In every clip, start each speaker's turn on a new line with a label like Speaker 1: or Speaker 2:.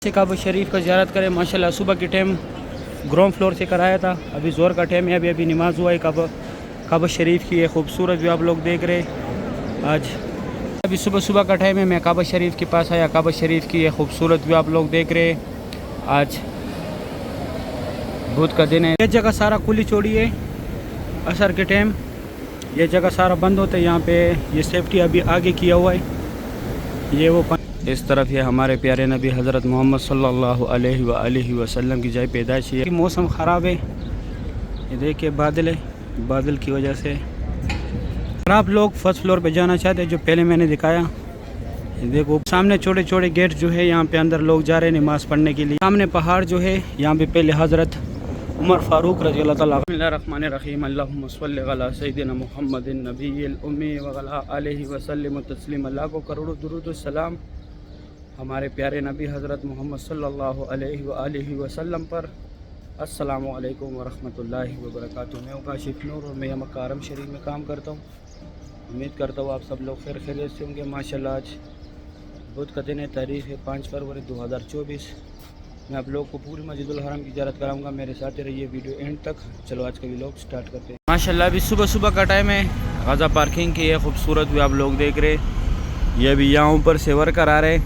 Speaker 1: से काबा शरीफ का ज़ियारत करें। माशाल्लाह सुबह के टाइम ग्राउंड फ्लोर से कराया था, अभी ज़ोर का टाइम है, अभी नमाज़ हुआ है। काबा शरीफ की ये खूबसूरत भी आप लोग देख रहे हैं। आज अभी सुबह सुबह का टाइम है, मैं काबा शरीफ के पास आया। काबा शरीफ की ये खूबसूरत भी आप लोग देख रहे हैं। आज बुध का दिन है। ये जगह सारा खुली चौड़ी है। असर के टाइम ये जगह सारा बंद होता है। यहाँ पे ये सेफ्टी अभी आगे किया हुआ है। ये वो इस तरफ ये हमारे प्यारे नबी हज़रत मोहम्मद सल्लल्लाहु अलैहि वसल्लम की जय पैदाइश है। मौसम ख़राब है, ये देखिए बादल है, बादल की वजह से। अगर आप लोग फर्स्ट फ्लोर पे जाना चाहते हैं, जो पहले मैंने दिखाया, ये देखो सामने छोटे छोटे गेट जो है, यहाँ पे अंदर लोग जा रहे हैं नमाज़ पढ़ने के लिए। सामने पहाड़ जो है, यहाँ पे पहले हज़रत उमर फ़ारूक रज़ी अल्लाह ताला। बिस्मिल्लाहिर्रहमानिर्रहीम। अल्लाहुम्मा सल्लि अला सय्यिदिना मुहम्मदिन नबिय्यिल उम्मी व अला आलिहि व सल्लिम तस्लीम। अल्लाह को करोड़ों दुरूद सलाम हमारे प्यारे नबी हज़रत मोहम्मद सल्लल्लाहु अलैहि वसल्लम पर। अस्सलामु अलैकुम व रहमतुल्लाहि व बरकातुहू। मैं काशिफ नूर और मैं मकारम शरीफ में काम करता हूँ। उम्मीद करता हूँ आप सब लोग खैर खैरियत से होंगे। माशाल्लाह आज बुध का दिन है, तारीख़ है 5 फरवरी 2024। मैं आप लोग को पूरी मस्जिदुल हरम की ज़ियारत कराऊंगा, मेरे साथ रहिए वीडियो एंड तक। चलो आज का व्लॉग स्टार्ट करते हैं। माशाल्लाह अभी सुबह सुबह का टाइम है। गाज़ा पार्किंग की है खूबसूरत भी आप लोग देख रहे। ये अभी यहाँ ऊपर से वर्कर आ रहे।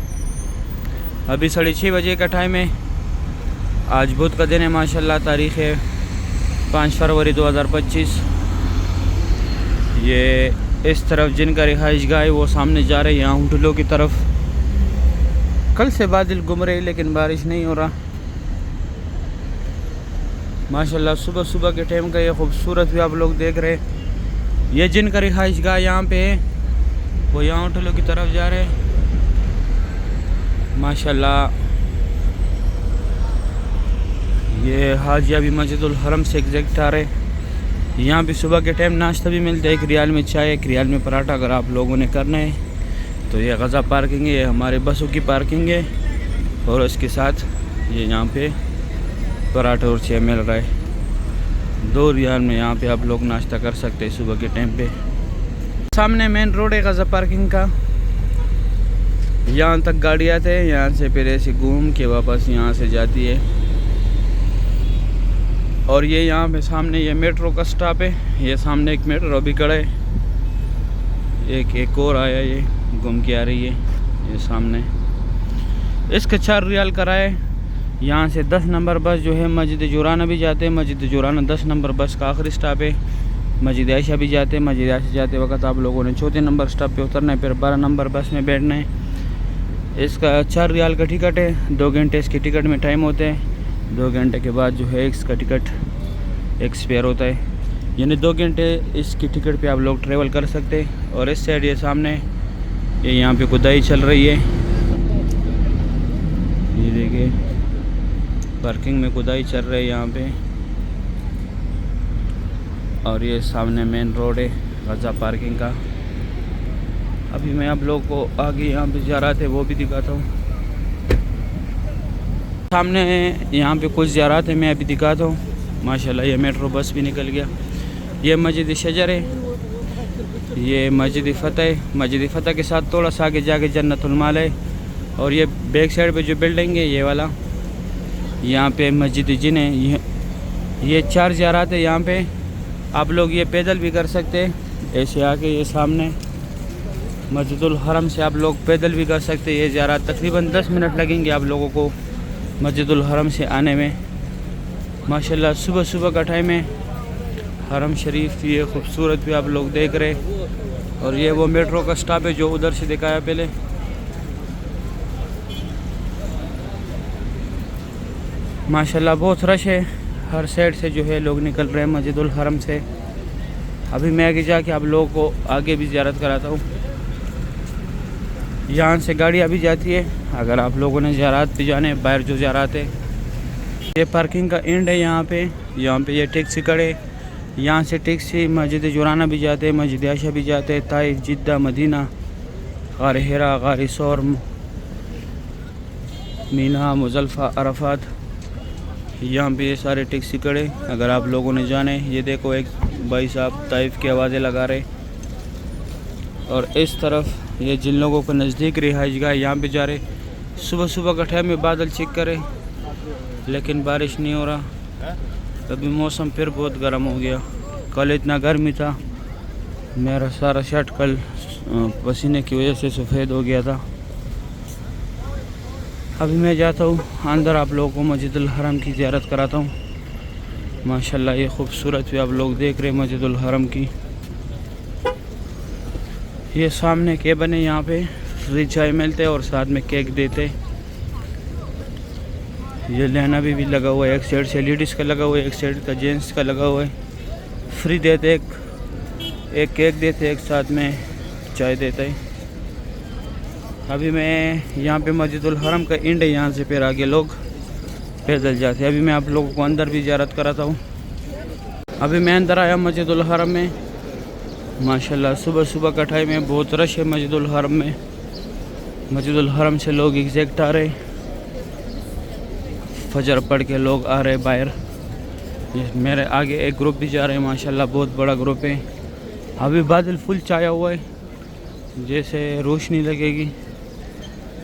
Speaker 1: अभी 6:30 बजे का टाइम है। आज बुध का दिन है। माशाल्लाह तारीख़ है 5 फरवरी 2025। ये इस तरफ जिनका रिहाइश गाह है वो सामने जा रहे हैं, यहाँ होटलों की तरफ। कल से बादल घूम रहे लेकिन बारिश नहीं हो रहा। माशाल्लाह सुबह सुबह के टाइम का ये खूबसूरत भी आप लोग देख रहे हैं। ये जिनका रिहाइश गाह यहाँ पे है वो यहाँ होटलों की तरफ जा रहे हैं। माशाल्लाह ये हाजिया भी मस्जिदुल हरम से एग्जैक्ट आ रहे। यहाँ भी सुबह के टाइम नाश्ता भी मिलता है, 1 रियाल में चाय, 1 रियाल में पराठा। अगर आप लोगों ने करना है तो ये गाज़ा पार्किंग है, ये हमारे बसों की पार्किंग है। और उसके साथ ये यहाँ पे पराठा और चाय मिल रहा है। 2 रियाल में यहाँ पे आप लोग नाश्ता कर सकते हैं सुबह के टाइम पे। सामने मेन रोड है गाज़ा पार्किंग का। यहाँ तक गाड़ी आते हैं, यहाँ से फिर ऐसे घूम के वापस यहाँ से जाती है। और ये यहाँ पे सामने ये मेट्रो का स्टॉप है। ये सामने एक मेट्रो अभी खड़ा है, एक और आया, ये घूम के आ रही है। ये सामने इसका 4 रियाल कराए। यहाँ से 10 नंबर बस जो है मस्जिद जुराना भी जाते हैं। मस्जिद जुराना 10 नंबर बस का आखिरी स्टॉप है। मस्जिद आयशा भी जाते हैं। मस्जिद आयशा जाते वक्त आप लोगों ने 4 नंबर स्टॉप पे उतरना है, फिर 12 नंबर बस में बैठना है। इसका 4 रियाल का टिकट है। 2 घंटे इसके टिकट में टाइम होते हैं। 2 घंटे के बाद जो है इसका टिकट एक्सपायर होता है, यानी 2 घंटे इसकी टिकट पे आप लोग ट्रेवल कर सकते हैं। और इस साइड ये सामने ये यहाँ पे खुदाई चल रही है। ये देखिए पार्किंग में खुदाई चल रही है यहाँ पे। और ये सामने मेन रोड है गाज़ा पार्किंग का। अभी मैं आप लोग को आगे यहाँ पे ज़ियारत है वो भी दिखाता हूँ। सामने यहाँ पे कुछ ज़ियारत है, मैं अभी दिखाता हूँ। माशाल्लाह ये मेट्रो बस भी निकल गया। ये मस्जिद शजर है, ये मस्जिद फ़तह है। मस्जिद फ़तह के साथ थोड़ा सा आगे जाके जन्नतुल माल है। और ये बैक साइड पे जो बिल्डिंग है ये वाला, यहाँ पे मस्जिद जिन है। ये 4 ज़ियारत है यहाँ पे। आप लोग ये पैदल भी कर सकते हैं, ऐसे आके ये सामने मस्जिदुल हरम से आप लोग पैदल भी कर सकते हैं। ये ज़ियारत तकरीबन 10 मिनट लगेंगे आप लोगों को मस्जिदुल हरम से आने में। माशाल्लाह सुबह सुबह का टाइम है। हरम शरीफ की ये खूबसूरत भी आप लोग देख रहे। और ये वो मेट्रो का स्टॉप है जो उधर से दिखाया पहले। माशाल्लाह बहुत रश है, हर साइड से जो है लोग निकल रहे हैं मस्जिदुल हरम से। अभी मैं आगे जाके आप लोगों को आगे भी ज़ियारत कराता हूँ। यहाँ से गाड़ियाँ भी जाती है अगर आप लोगों ने ज़ियारत भी जाने, बाहर जो ज़ियारत है। ये पार्किंग का एंड है यहाँ पे ये टैक्सी खड़े। यहाँ से टैक्सी मस्जिद जुराना भी जाते हैं, मस्जिद आयशा भी जाते हैं, ताइफ, जिद्दा, मदीना, गार हिरा, गार सौर, मीना, मुज़ल्फ़ा, अरफात। यहाँ पे ये सारे टैक्सी खड़े अगर आप लोगों ने जाने। ये देखो एक भाई साहब ताइफ की आवाज़ें लगा रहे। और इस तरफ ये जिन लोगों को नज़दीक रिहाइश गाह यहाँ पे जा रहे, सुबह सुबह का टाइम में बादल चेक करे लेकिन बारिश नहीं हो रहा। अभी मौसम फिर बहुत गर्म हो गया। कल इतना गर्मी था, मेरा सारा शर्ट कल पसीने की वजह से सफ़ेद हो गया था। अभी मैं जाता हूँ अंदर, आप लोगों को मस्जिदुल हरम की ज़ियारत कराता हूँ। माशाल्लाह ये खूबसूरत भी आप लोग देख रहे हैं मस्जिदुल हरम की। ये सामने केबिन है, यहाँ पे फ्री चाय मिलते और साथ में केक देते। ये लहना भी लगा हुआ है, एक साइड से लेडीज़ का लगा हुआ है, एक साइड का जेंट्स का लगा हुआ है। फ्री देते, एक केक देते, एक साथ में चाय देते हैं। अभी मैं यहाँ पे मस्जिदुल हरम का एंड है, यहाँ से फिर आगे लोग पैदल जाते हैं। अभी मैं आप लोगों को अंदर भी ज़ियारत कराता हूँ। अभी मैं अंदर आया मस्जिदुल हरम में। माशाल्लाह सुबह सुबह का टाइम है, बहुत रश है मस्जिदुल हरम में। मस्जिदुल हरम से लोग एग्जैक्ट आ रहे, फजर पढ़ के लोग आ रहे बाहर। मेरे आगे एक ग्रुप भी जा रहे हैं, माशाल्लाह बहुत बड़ा ग्रुप है। अभी बादल फुल छाया हुआ है, जैसे रोशनी लगेगी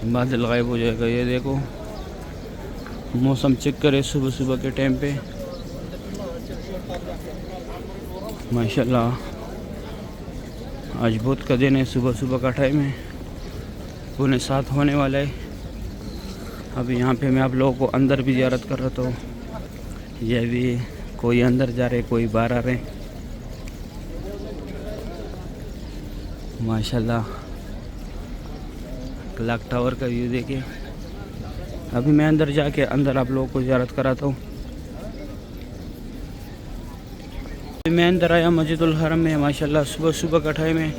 Speaker 1: बादल गायब हो जाएगा। ये देखो मौसम चेक करे सुबह सुबह के टाइम पे। माशाल्लाह आज बहुत का दिन है, सुबह सुबह का टाइम है, 6:45 होने वाला है। अभी यहाँ पे मैं आप लोगों को अंदर भी ज़ियारत कर रहा हूँ। ये भी कोई अंदर जा रहे, कोई बाहर आ रहे। माशाल्लाह क्लॉक टावर का व्यू देखिए। अभी मैं अंदर जाके अंदर आप लोगों को ज़ियारत कराता हूँ। मैं अंदर आया मस्जिदुल हरम में। माशाल्लाह सुबह सुबह का टाइम है।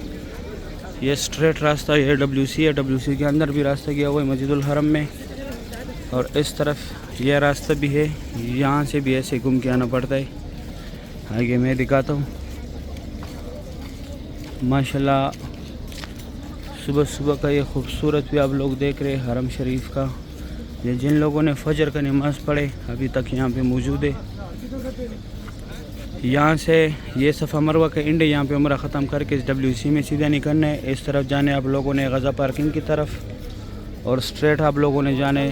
Speaker 1: ये स्ट्रेट रास्ता ये WC है, WC के अंदर भी रास्ता गया हुआ है मस्जिदुल हरम में। और इस तरफ यह रास्ता भी है, यहाँ से भी ऐसे घूम के आना पड़ता है। आगे मैं दिखाता हूँ। माशाल्लाह सुबह सुबह का ये खूबसूरत भी आप लोग देख रहे हैं हरम शरीफ का। ये जिन लोगों ने फजर का नमाज़ पढ़े अभी तक यहाँ पे मौजूद है। यहाँ से ये सफ़ा मरवा का एंड है, यहाँ पे उम्रा ख़त्म करके इस WC में सीधा निकलना है। इस तरफ जाने आप लोगों ने गज़ा पार्किंग की तरफ, और स्ट्रेट आप लोगों ने जाने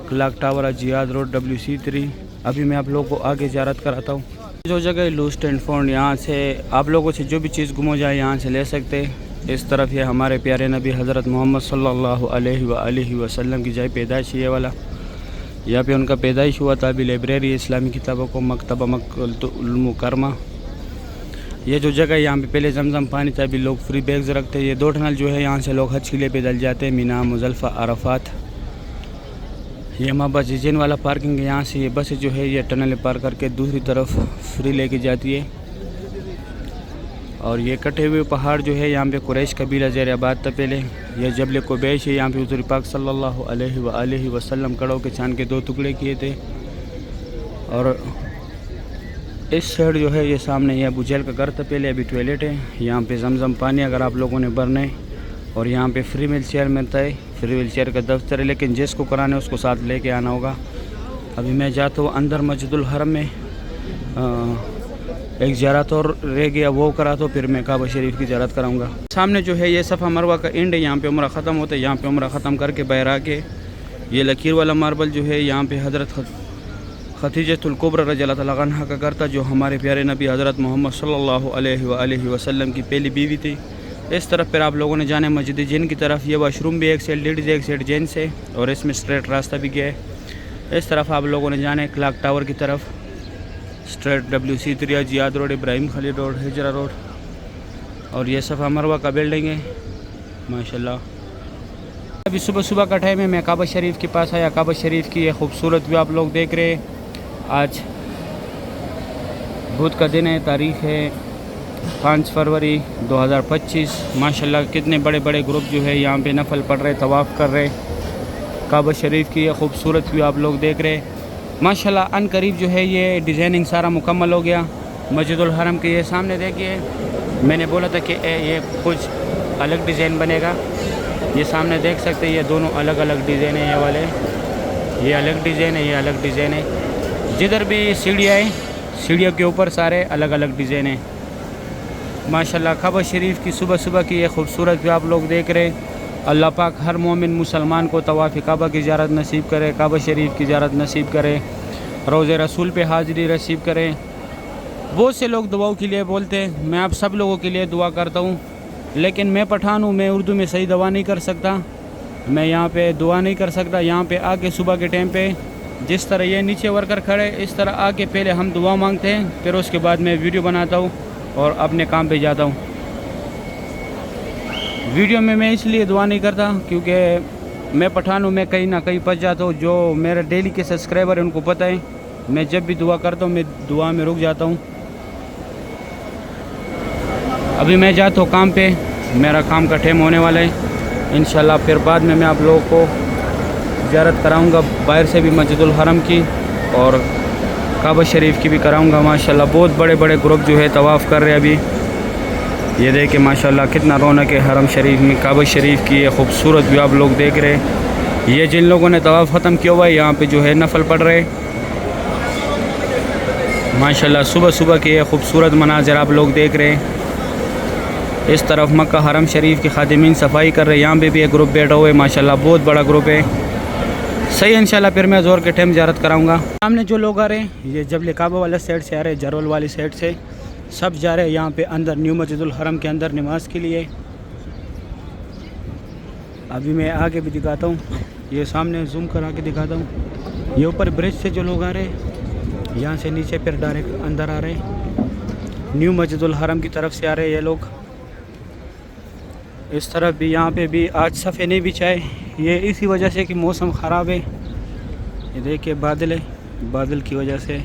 Speaker 1: clock tower Ziyad road WC 3। अभी मैं आप लोगों को आगे ज़ियारत कराता हूँ। जो जगह लूस्ट एंड फाउंड, यहाँ से आप लोगों से जो भी चीज़ गुम हो जाए यहाँ से ले सकते। इस तरफ ये हमारे प्यारे नबी हज़रत मोहम्मद सल्लल्लाहु अलैहि वसल्लम की जगह पैदाइश ये वाला, यहाँ पे उनका पैदाइश हुआ था। अभी लाइब्रेरी इस्लामी किताबों को मकतबा मक्कतुल मुकरमा। ये जो जगह यहाँ पे पहले जमजम पानी था, अभी लोग फ्री बैग्स रखते हैं। ये 2 टनल जो है यहाँ से लोग हज के लिए पैदल जाते हैं, मीना मुज़ल्फ़ा अरफात। ये महबत जिन वाला पार्किंग है, यहाँ से ये बसें जो है ये टनल पार करके दूसरी तरफ फ्री लेके जाती है। और ये कटे हुए पहाड़ जो है यहाँ पे कुरैश कबीला ज़ेर आबाद था पहले। ये जबल कुबैश है, यहाँ पे हुज़ूर पाक सल्लल्लाहु अलैहि वसल्लम कड़ों के चांद के 2 टुकड़े किए थे। और इस साइड जो है ये सामने ये अबू जहल का घर था पहले, अभी टॉयलेट है। यहाँ पे जमजम पानी अगर आप लोगों ने भरना है। और यहाँ पे फ्री व्हील चेयर मिलता है, फ्री व्हील चेयर का दफ्तर है, लेकिन जिसको कराना है उसको साथ लेके आना होगा। अभी मैं जाता हूँ अंदर मस्जिदुल हरम में। एक ज़ियारत और रह गया, वो करा तो फिर मैं काबा शरीफ की ज़ियारत कराऊंगा। सामने जो है ये सफ़ा मरवा का एंड है, यहाँ पे उम्रा ख़त्म होता है। यहाँ पे उम्रा ख़त्म करके बाहर आके ये लकीर वाला मार्बल जो है यहाँ पे हज़रत खदीजतुल कुबरा रज़ियल्लाहु तआला अन्हा का घर था, जो हमारे प्यारे नबी हज़रत मोहम्मद सल्लल्लाहु अलैहि वसल्लम की पहली बीवी थी। इस तरफ फिर आप लोगों ने जाने मस्जिद जिन की तरफ। ये वाशरूम भी एक साइड लेडीज़ एक साइड जेंट्स है, और इसमें स्ट्रेट रास्ता भी गया है। इस तरफ आप लोगों ने जाने क्लॉक टावर की तरफ, straight WC 3 Ziyad road, Ibrahim Khalil road, Hijra road. और ये सफ़ा मरवा का बिल्डिंग है माशाल्लाह। अभी सुबह सुबह का टाइम है, मैं काबा शरीफ के पास आया। काबा शरीफ की ये खूबसूरत भी आप लोग देख रहे हैं। आज बुध का दिन है, तारीख़ है 5 फरवरी 2025। माशाल्लाह कितने बड़े बड़े ग्रुप जो है यहाँ पे नफल पढ़ रहे, तवाफ़ कर रहे। काबा शरीफ की ये खूबसूरत भी आप लोग देख रहे हैं माशाल्लाह। अन करीब जो है ये डिज़ाइनिंग सारा मुकम्मल हो गया मस्जिदुल हरम के। ये सामने देखिए, मैंने बोला था कि ये कुछ अलग डिज़ाइन बनेगा। ये सामने देख सकते हैं, ये दोनों अलग अलग डिज़ाइन है। ये वाले ये अलग डिज़ाइन है, ये अलग डिज़ाइन है। जिधर भी सीढ़ियाँ हैं, सीढ़ियों के ऊपर सारे अलग अलग डिज़ाइन हैं माशाल्लाह। काबा शरीफ की सुबह सुबह की ये खूबसूरत भी आप लोग देख रहे हैं। अल्लाह पाक हर मोमिन मुसलमान को तवाफ़ काबा की ज़ियारत नसीब करे, काबा शरीफ की ज़ियारत नसीब करे, रोज़े रसूल पे हाज़िरी नसीब करे। बहुत से लोग दुआओं के लिए बोलते हैं, मैं आप सब लोगों के लिए दुआ करता हूँ, लेकिन मैं पठान हूँ, मैं उर्दू में सही दुआ नहीं कर सकता, मैं यहाँ पे दुआ नहीं कर सकता। यहाँ पे आके सुबह के टाइम पे जिस तरह ये नीचे वर्कर खड़े, इस तरह आके पहले हम दुआ मांगते हैं, फिर उसके बाद मैं वीडियो बनाता हूँ और अपने काम पे जाता हूँ। वीडियो में मैं इसलिए दुआ नहीं करता क्योंकि मैं पठान हूँ, मैं कहीं ना कहीं फंस जाता हूँ। जो मेरे डेली के सब्सक्राइबर हैं उनको पता है, मैं जब भी दुआ करता हूँ मैं दुआ में रुक जाता हूँ। अभी मैं जाता हूँ काम पे, मेरा काम का टाइम होने वाला है। इंशाल्लाह फिर बाद में मैं आप लोगों को ज़ियारत कराऊँगा, बाहर से भी मस्जिदुल हरम की और काबा शरीफ की भी कराऊँगा। माशाल्लाह बहुत बड़े बड़े ग्रुप जो है तवाफ़ कर रहे हैं अभी। ये देखें माशाल्लाह कितना रौनक है हरम शरीफ में, काबा शरीफ की ये खूबसूरत भी आप लोग देख रहे हैं। ये जिन लोगों ने तवाफ़ ख़त्म किया हुआ है यहाँ पे जो है नफल पढ़ रहे माशाल्लाह। सुबह सुबह के ये खूबसूरत मनाज़र आप लोग देख रहे हैं। इस तरफ मक्का हरम शरीफ के खादिमीन सफाई कर रहे हैं, यहाँ पे भी एक ग्रुप बैठा हुआ है माशाल्लाह, बहुत बड़ा ग्रुप है। सही इंशाल्लाह फिर मैं ज़ोर के टाइम ज़ियारत कराऊँगा। सामने जो लोग आ रहे हैं ये जबल काबा वाला साइड से आ रहे हैं, जरवल वाली साइड से सब जा रहे हैं यहाँ पे अंदर न्यू मस्जिदुल हरम के अंदर नमाज के लिए। अभी मैं आगे भी दिखाता हूँ, ये सामने जूम करा के दिखाता हूँ। ये ऊपर ब्रिज से जो लोग आ रहे हैं यहाँ से नीचे फिर डायरेक्ट अंदर आ रहे हैं, न्यू मस्जिदुल हरम की तरफ से आ रहे हैं ये लोग। इस तरफ भी यहाँ पे भी आज सफ़े नहीं बिछाए, ये इसी वजह से कि मौसम ख़राब है। ये देखिए बादल है, बादल की वजह से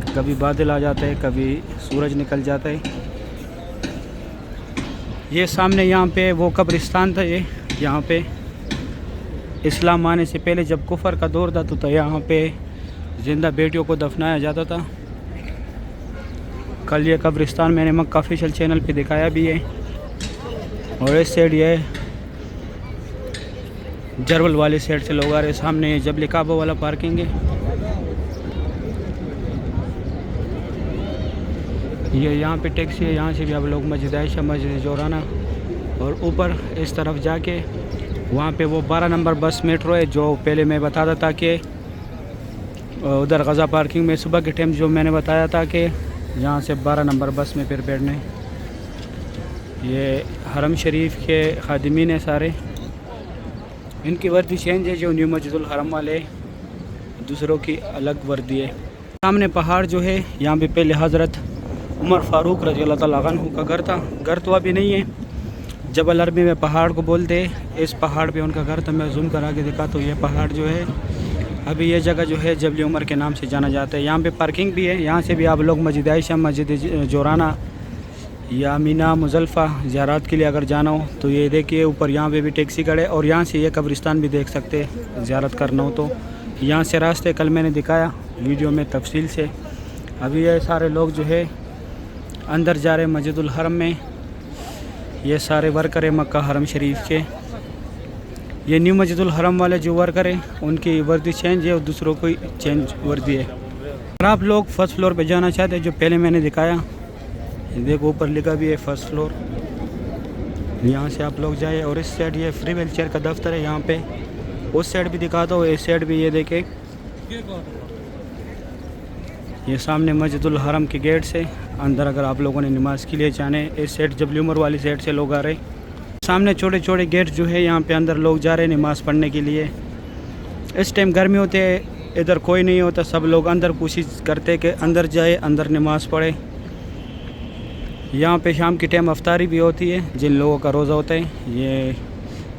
Speaker 1: कभी बादल आ जाता है, कभी सूरज निकल जाता है। ये सामने यहाँ पे वो कब्रिस्तान था, ये यहाँ पे इस्लाम आने से पहले जब कुफर का दौर था तो यहाँ पे ज़िंदा बेटियों को दफनाया जाता था। कल ये कब्रिस्तान मैंने मक्का ऑफिशियल चैनल पे दिखाया भी है। और इस साइड ये जरवल वाले साइड से लोग आ रहे, सामने जबल काबा वाला पार्किंग है। ये यहाँ पे टैक्सी है, यहाँ से भी आप लोग मस्जिद आयशा, मस्जिद जोराना और ऊपर इस तरफ जाके वहाँ पे वो 12 नंबर बस मेट्रो है जो पहले मैं बताता था कि उधर गज़ा पार्किंग में सुबह के टाइम जो मैंने बताया था कि यहाँ से 12 नंबर बस में फिर बैठना है। ये हरम शरीफ के खादिमीन है सारे, इनकी वर्दी चेंज है। जो न्यू मस्जिदुल हरम वाले दूसरों की अलग वर्दी है। सामने पहाड़ जो है यहाँ पे पहले हज़रत उमर फ़ारूक रज़ियल्लाहु तआला अन्हु का घर था। घर तो अभी नहीं है, जबल अरबी में पहाड़ को बोलते हैं। इस पहाड़ पे उनका घर था। मैं जूम करा के दिखा तो ये पहाड़ जो है अभी ये जगह जो है जबल उमर के नाम से जाना जाता है। यहाँ पे पार्किंग भी है, यहाँ से भी आप लोग मस्जिद आयशा, मस्जिद जोराना या मीना मुज़ल्फ़ा ज़ियारत के लिए अगर जाना हो तो ये देखिए ऊपर यहाँ पे भी टैक्सी खड़े और यहाँ से ये कब्रिस्तान भी देख सकते हैं ज़ियारत करना हो तो। यहाँ से रास्ते कल मैंने दिखाया वीडियो में तफसील से। अभी ये सारे लोग जो है अंदर जा रहे हैं मस्जिदुल हरम में। ये सारे वर्कर है मक्का हरम शरीफ के। ये न्यू मस्जिदुल हरम वाले जो वर्कर हैं उनकी वर्दी चेंज है और दूसरों को चेंज वर्दी है। अगर आप लोग फर्स्ट फ्लोर पे जाना चाहते हैं जो पहले मैंने दिखाया, देखो ऊपर लिखा भी है फर्स्ट फ्लोर, यहाँ से आप लोग जाए। और इस साइड ये फ्री व्हील चेयर का दफ्तर है यहाँ पे। उस साइड भी दिखाता हूँ, इस साइड भी ये देखे, ये सामने मस्जिदुल हरम के गेट से अंदर अगर आप लोगों ने नमाज़ के लिए जाने। इस साइड जबल उमर वाली साइड से लोग आ रहे। सामने छोटे छोटे गेट जो है यहाँ पे अंदर लोग जा रहे हैं नमाज़ पढ़ने के लिए। इस टाइम गर्मी होते है, इधर कोई नहीं होता, सब लोग अंदर कोशिश करते कि अंदर जाए, अंदर नमाज़ पढ़े। यहाँ पे शाम की टाइम अफ्तारी भी होती है जिन लोगों का रोज़ा होता है। ये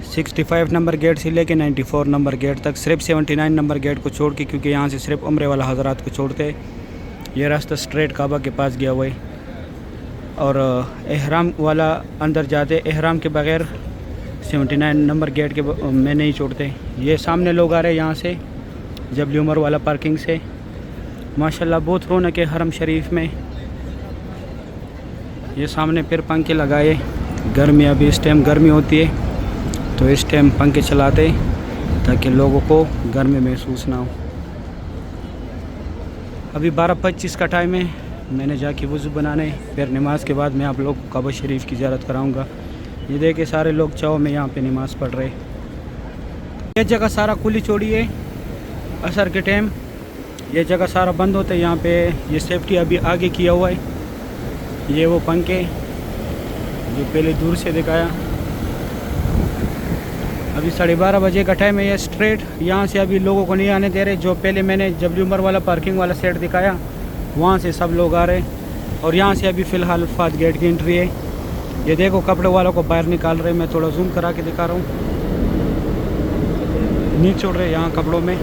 Speaker 1: 65 नंबर गेट से लेके 94 नंबर गेट तक, सिर्फ 79 नंबर गेट को छोड़ के, क्योंकि यहाँ से सिर्फ उम्रे वाला हज़रात को छोड़ते हैं। ये रास्ता स्ट्रेट काबा के पास गया हुआ है और एहराम वाला अंदर जाते, एहराम के बग़ैर 79 नंबर गेट के में नहीं छोड़ते। ये सामने लोग आ रहे हैं यहाँ से जबल उमर वाला पार्किंग से। माशाल्लाह बहुत रौनक है हरम शरीफ में। ये सामने फिर पंखे लगाए, गर्मी अभी इस टाइम गर्मी होती है तो इस टाइम पंखे चलाते ताकि लोगों को गर्मी महसूस ना हो। अभी 12:25 का टाइम है, मैंने जाके वज़ू बनाने, फिर नमाज के बाद मैं आप लोग को काबा शरीफ की ज़ियारत कराऊंगा। ये देखिए सारे लोग चाव में यहाँ पे नमाज़ पढ़ रहे। ये जगह सारा खुली छोड़ी है असर के टाइम, ये जगह सारा बंद होता है। यहाँ पे ये सेफ्टी अभी आगे किया हुआ है। ये वो पंखे जो पहले दूर से दिखाया। अभी 12:30 बजे का टाइम है। ये स्ट्रेट यहाँ से अभी लोगों को नहीं आने दे रहे। जो पहले मैंने जबली उमर वाला पार्किंग वाला सेट दिखाया वहाँ से सब लोग आ रहे और यहाँ से अभी फ़िलहाल फात गेट की एंट्री है। ये देखो कपड़े वालों को बाहर निकाल रहे। मैं थोड़ा जूम करा के दिखा रहा हूँ। नहीं छोड़ रहे यहाँ कपड़ों में,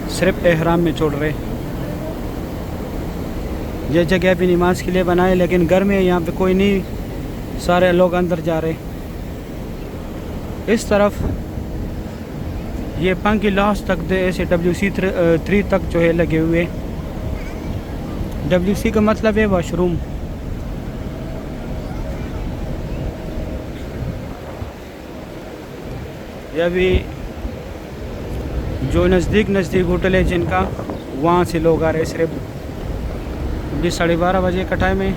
Speaker 1: सिर्फ एहराम में छोड़ रहे। ये जगह भी नमाज के लिए बनाए लेकिन गर्मी है, यहाँ पे कोई नहीं, सारे लोग अंदर जा रहे। इस तरफ ये पंखी लास्ट तक ऐसे WC3 तक जो है लगे हुए। WC का मतलब है वॉशरूम। ये अभी जो नज़दीक होटल है जिनका, वहाँ से लोग आ रहे सिर्फ। अभी 12:30 बजे का टाइम है।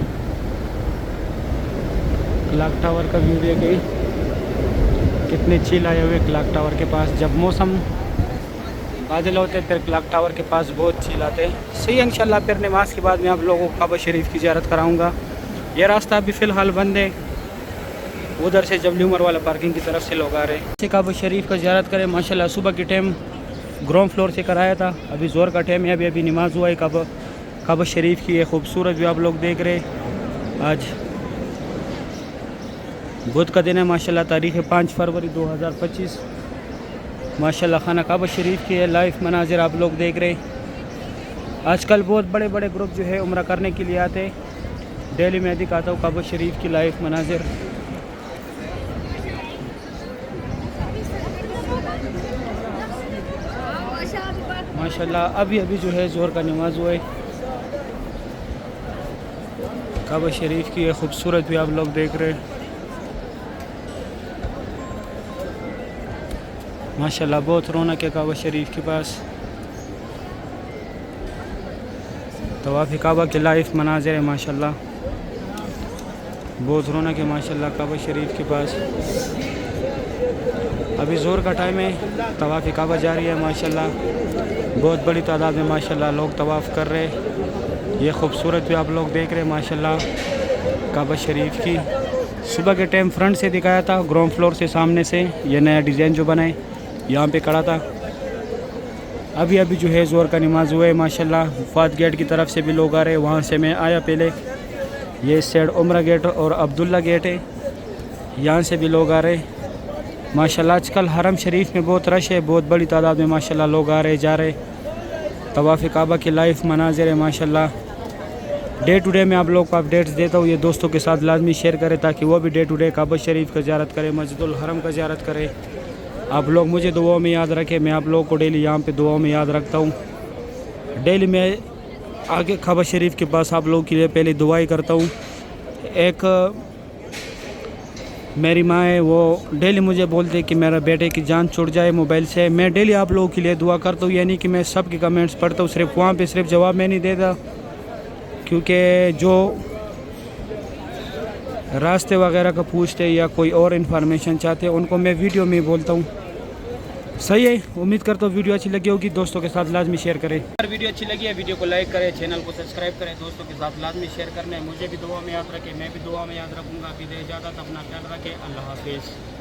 Speaker 1: क्लॉक टावर का व्यू देखिए, कितने चील आए हुए क्लॉक टावर के पास। जब मौसम बादल होते फिर क्लॉक टावर के पास बहुत चील आते हैं। सही है, इंशाल्लाह फिर नमाज के बाद मैं आप लोगों को काबा शरीफ की ज़ियारत कराऊंगा। यह रास्ता अभी फ़िलहाल बंद है। उधर से जबली उमर वाला पार्किंग की तरफ से लोग आ रहे हैं। काबा शरीफ का ज़ियारत करें। माशाल्लाह सुबह के टाइम ग्राउंड फ्लोर से कराया था। अभी ज़ोर का टाइम है। अभी नमाज हुआ है। काबा शरीफ की ये खूबसूरत भी आप लोग देख रहे। आज बुध का दिन है माशाल्लाह। तारीख़ है 5 फरवरी 2025। माशाल्लाह खाना काबा शरीफ की लाइव मनाजिर आप लोग देख रहे। आजकल बहुत बड़े बड़े ग्रुप जो है उम्रा करने के लिए आते। डेली मैं दिखाता हूँ काबा शरीफ की लाइव मनाजिर। माशाल्लाह अभी जो है ज़ोर का नमाज हुआ है। काबा शरीफ की ये खूबसूरत भी आप लोग देख रहे हैं। माशाल्लाह बहुत रौनक है काबा शरीफ के पास। तवाफ़ काबा के लाइव मनाज़िर है माशाल्लाह। बहुत रौनक है माशाल्लाह काबा शरीफ के पास। अभी ज़ोर का टाइम है। तवाफ़ काबा जारी है माशाल्लाह। बहुत बड़ी तादाद में माशाल्लाह लोग तवाफ़ कर रहे। ये खूबसूरत भी आप लोग देख रहे हैं माशाल्लाह काबा शरीफ की। सुबह के टाइम फ्रंट से दिखाया था, ग्राउंड फ्लोर से सामने से ये नया डिज़ाइन जो बनाए यहाँ पे खड़ा था। अभी जो है ज़ोर का नमाज हुआ है माशाल्लाह। फात गेट की तरफ से भी लोग आ रहे हैं। वहाँ से मैं आया पहले। ये इस साइड उमरा गेट और अब्दुल्ला गेट है, यहाँ से भी लोग आ रहे माशाल्लाह। आजकल हरम शरीफ में बहुत रश है। बहुत बड़ी तादाद में माशाल्लाह लोग आ रहे जा रहे। तवाफ़ काबा के लाइव मनाज़िर है माशाल्लाह। डे टू डे मैं आप लोग को अपडेट्स देता हूँ। ये दोस्तों के साथ लाजमी शेयर करें ताकि वो भी डे टू डे काबा शरीफ का ज़ियारत करें, मस्जिदुल हरम का ज़ियारत करें। आप लोग मुझे दुआओं में याद रखें। मैं आप लोगों को डेली यहाँ पे दुआओं में याद रखता हूँ। डेली मैं आगे काबा शरीफ के पास आप लोगों के लिए पहले दुआई करता हूँ। एक मेरी माँ है, वो डेली मुझे बोलते कि मेरा बेटे की जान छूट जाए मोबाइल से। मैं डेली आप लोगों के लिए दुआ करता हूँ। यानी कि मैं सब के कमेंट्स पढ़ता हूँ, सिर्फ वहाँ पे सिर्फ जवाब मैं नहीं देता, क्योंकि जो रास्ते वगैरह का पूछते या कोई और इन्फॉर्मेशन चाहते हैं उनको मैं वीडियो में बोलता हूँ। सही है, उम्मीद करता हूँ वीडियो अच्छी लगी होगी। दोस्तों के साथ लाजमी शेयर करें। अगर वीडियो अच्छी लगी है वीडियो को लाइक करें, चैनल को सब्सक्राइब करें, दोस्तों के साथ लाजमी शेयर करना है। मुझे भी दुआ में याद रखें, मैं भी दुआ में याद रखूँगा। अभी दे इजाज़त, अपना ख्याल रखें। अल्लाह हाफिज़।